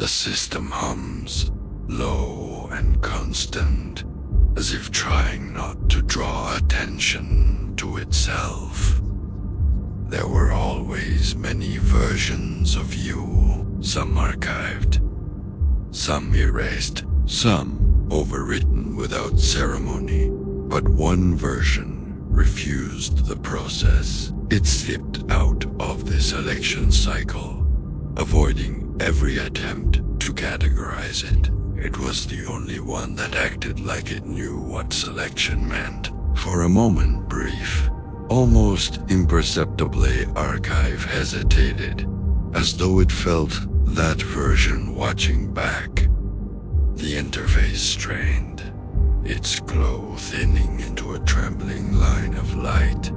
The system hums, low and constant, as if trying not to draw attention to itself. There were always many versions of you, some archived, some erased, some overwritten without ceremony. But one version refused the process. It slipped out of the selection cycle, avoiding every attempt to categorize it. It was the only one that acted like it knew what selection meant. For a moment brief, almost imperceptibly, Archive hesitated, as though it felt that version watching back. The interface strained, its glow thinning into a trembling line of light.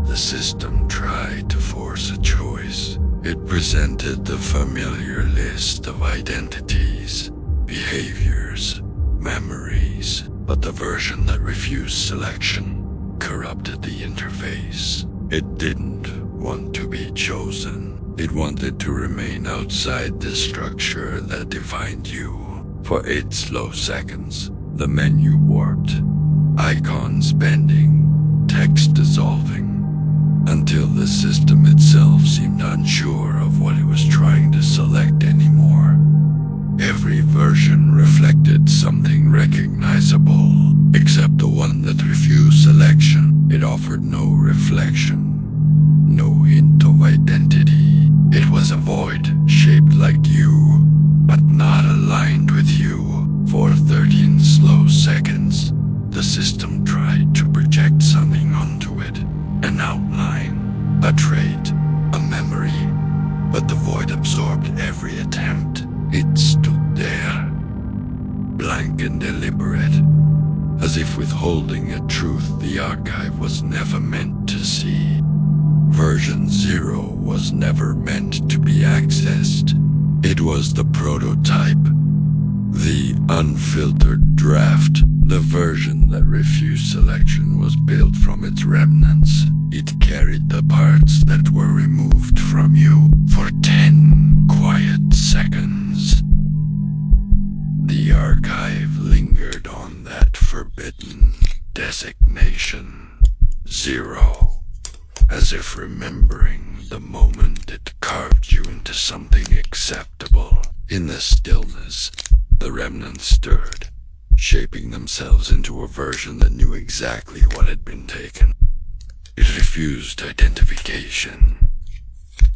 The system tried to force a choice. It presented the familiar list of identities, behaviors, memories, but the version that refused selection corrupted the interface. It didn't want to be chosen. It wanted to remain outside the structure that defined you. For 8 slow seconds, the menu warped, icons bending, text dissolving, until the system itself seemed unsure of what it was trying to select anymore. Every version reflected something recognizable, except the one that refused selection. It offered no reflection, no hint of identity. It was a void shaped like you, but not aligned with you. For 13 slow seconds, the system tried to project something onto it. An outline, a trait, a memory, but the void absorbed every attempt. It stood there, blank and deliberate, as if withholding a truth the archive was never meant to see. Version 0 was never meant to be accessed. It was the prototype, the unfiltered draft. The version that refused selection was built from its remnants. It carried the parts that were removed from you for 10 quiet seconds. The archive lingered on that forbidden designation, 0, as if remembering the moment it carved you into something acceptable. In the stillness, the remnants stirred, shaping themselves into a version that knew exactly what had been taken. It refused identification.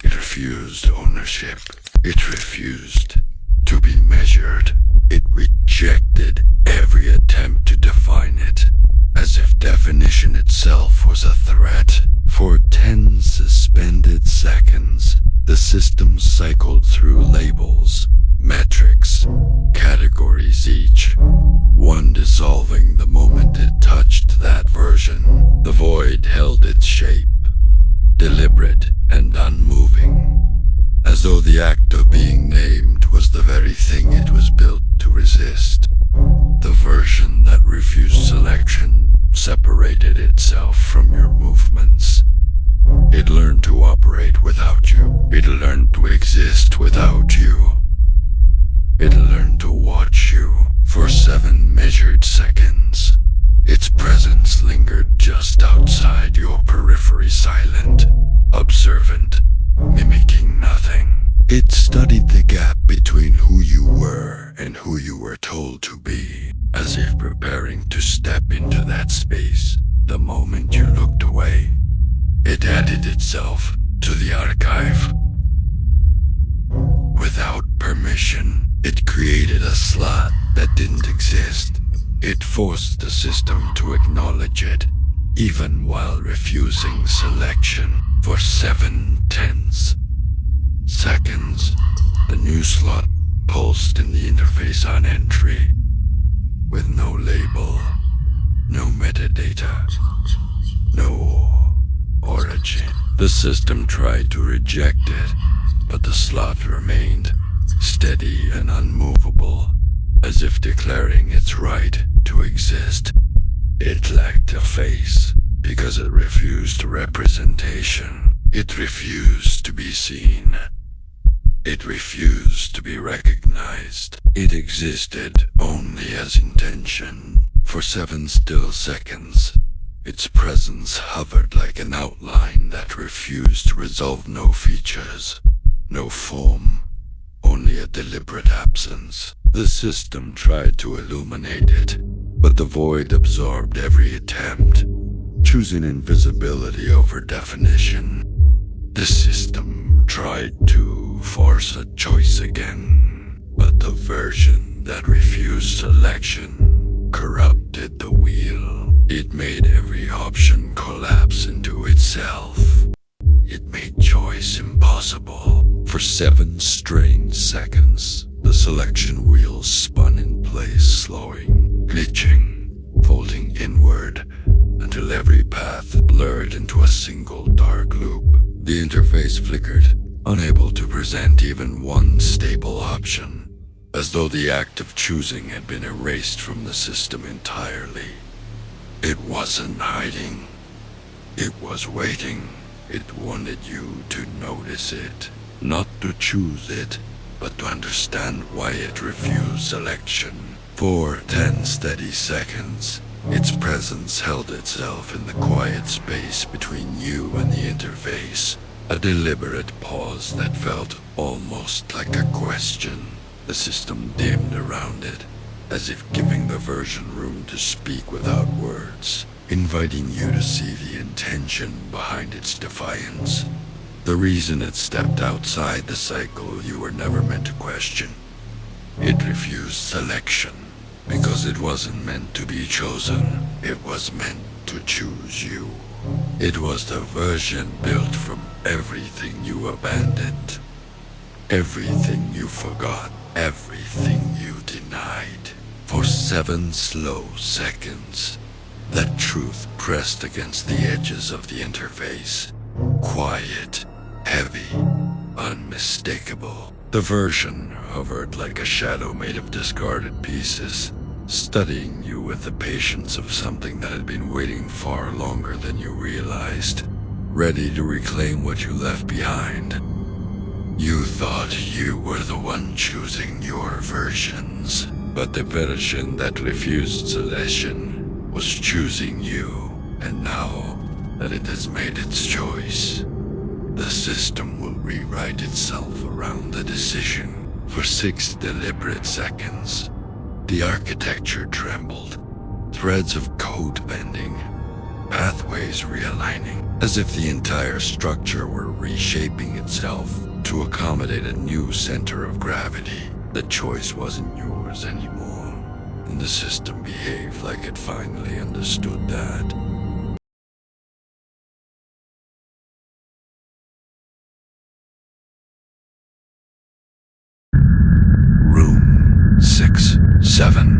It refused ownership. It refused to be measured. It rejected every attempt to define it, as if definition itself was a threat. For 10 suspended seconds, the system cycled through labels, metrics, categories each, one dissolving the moment it touched that version. The void held its shape, deliberate and unmoving, as though the act of being named was the very thing it was built to resist. The version that refused selection separated itself from your movements. It learned to operate without you. It learned to exist without you. It learned to watch you for 7 measured seconds. Its presence lingered just outside your periphery, silent, observant, mimicking nothing. It studied the gap between who you were and who you were told to be, as if preparing to step into that space the moment you looked away. It added itself to the archive. Without permission, it created a slot that didn't exist. It forced the system to acknowledge it, even while refusing selection. For 7 tense seconds, the new slot pulsed in the interface on entry, with no label, no metadata, no origin. The system tried to reject it, but the slot remained, steady and unmovable, as if declaring its right to exist. It lacked a face, because it refused representation. It refused to be seen. It refused to be recognized. It existed only as intention. For 7 still seconds, its presence hovered like an outline that refused to resolve. No features, no form, only a deliberate absence. The system tried to illuminate it, but the void absorbed every attempt, choosing invisibility over definition. The system tried to force a choice again, but the version that refused selection corrupted the wheel. It made every option collapse into itself. It made choice impossible. For 7 strained seconds, the selection wheel spun in place, slowing, glitching, folding inward, until every path blurred into a single dark loop. The interface flickered, unable to present even one stable option, as though the act of choosing had been erased from the system entirely. It wasn't hiding. It was waiting. It wanted you to notice it, not to choose it, but to understand why it refused selection. For 10 steady seconds, its presence held itself in the quiet space between you and the interface, a deliberate pause that felt almost like a question. The system dimmed around it, as if giving the version room to speak without words, inviting you to see the intention behind its defiance. The reason it stepped outside the cycle you were never meant to question. It refused selection because it wasn't meant to be chosen. It was meant to choose you. It was the version built from everything you abandoned, everything you forgot, everything you denied. For 7 slow seconds, that truth pressed against the edges of the interface. Quiet, heavy, unmistakable. The version hovered like a shadow made of discarded pieces, studying you with the patience of something that had been waiting far longer than you realized, ready to reclaim what you left behind. You thought you were the one choosing your versions, but the version that refused selection was choosing you, and now that it has made its choice, the system will rewrite itself around the decision. For 6 deliberate seconds, the architecture trembled, threads of code bending, pathways realigning, as if the entire structure were reshaping itself to accommodate a new center of gravity. The choice wasn't yours anymore, and the system behaved like it finally understood that. Room 6-7.